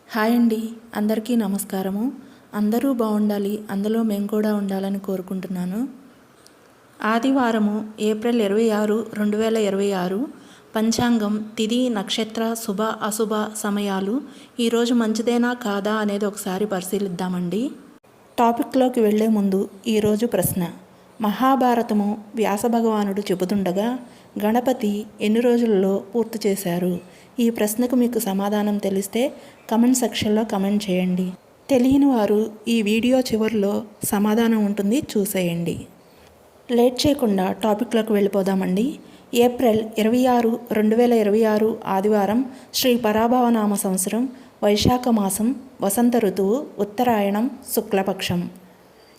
Hi అండి, అందరికీ నమస్కారము. అందరూ బాగుండాలి, అందులో మేము కూడా ఉండాలని కోరుకుంటున్నాను. ఆదివారము ఏప్రిల్ 26, 2026. పంచాంగం, తిథి, నక్షత్ర, శుభ అశుభ సమయాలు ఈరోజు మంచిదేనా కాదా అనేది ఒకసారి పరిశీలిద్దామండి. టాపిక్లోకి వెళ్లే ముందు ఈరోజు ప్రశ్న: మహాభారతము వ్యాస భగవానుడు చెబుతుండగా గణపతి ఎన్ని రోజుల్లో పూర్తి చేశారు? ఈ ప్రశ్నకు మీకు సమాధానం తెలిస్తే కమెంట్ సెక్షన్లో కమెంట్ చేయండి. తెలియని వారు ఈ వీడియో చివరిలో సమాధానం ఉంటుంది, చూసేయండి. లేట్ చేయకుండా టాపిక్లోకి వెళ్ళిపోదామండి. ఏప్రిల్ 26, 2026 ఆదివారం, శ్రీ పరాభవనామ సంవత్సరం, వైశాఖ మాసం, వసంత ఋతువు, ఉత్తరాయణం, శుక్లపక్షం.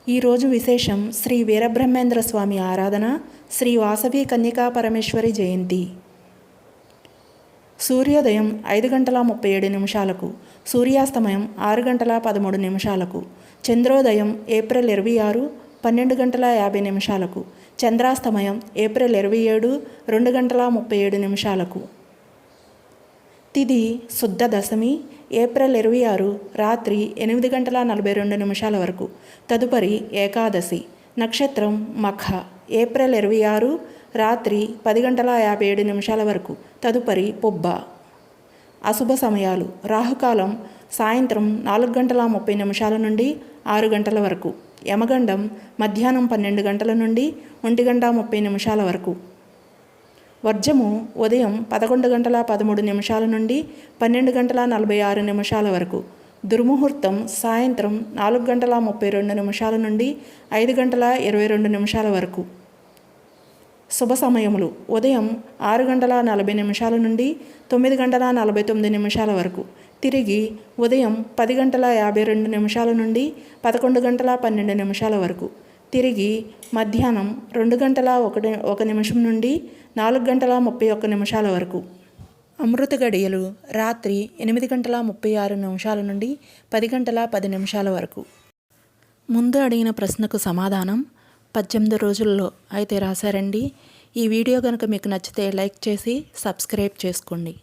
ఈరోజు విశేషం: శ్రీ వీరబ్రహ్మేంద్ర స్వామి ఆరాధన, శ్రీ వాసవి కన్యకా పరమేశ్వరి జయంతి. సూర్యోదయం 5:37, సూర్యాస్తమయం 6:13, చంద్రోదయం ఏప్రిల్ 26, 12:50, చంద్రాస్తమయం ఏప్రిల్ 27, 2:37. తిథి శుద్ధ దశమి, ఏప్రిల్ 26 రాత్రి 8:42 వరకు. తదుపరి ఏకాదశి. నక్షత్రం మఖ, ఏప్రిల్ 26 రాత్రి 10:57 వరకు. తదుపరి పుబ్బ. అశుభ సమయాలు: రాహుకాలం సాయంత్రం 4:30 నుండి 6 గంటల వరకు. యమగండం మధ్యాహ్నం 12 గంటల నుండి 1:30 వరకు. వర్జము ఉదయం 11:13 నుండి 12:46 వరకు. దుర్ముహూర్తం సాయంత్రం 4:32 నుండి 5:22 వరకు. శుభ సమయములు: ఉదయం 6:40 నుండి 9:49 వరకు. తిరిగి ఉదయం 10:52 నుండి 11:12 వరకు. తిరిగి మధ్యాహ్నం 2:01 నుండి 4:31 వరకు. అమృత గడియలు రాత్రి 8:36 నుండి 10:10 వరకు. ముందు అడిగిన ప్రశ్నకు సమాధానం 18 రోజుల్లో అయితే రాశారండి. ఈ వీడియో కనుక మీకు నచ్చితే లైక్ చేసి సబ్స్క్రైబ్ చేసుకోండి.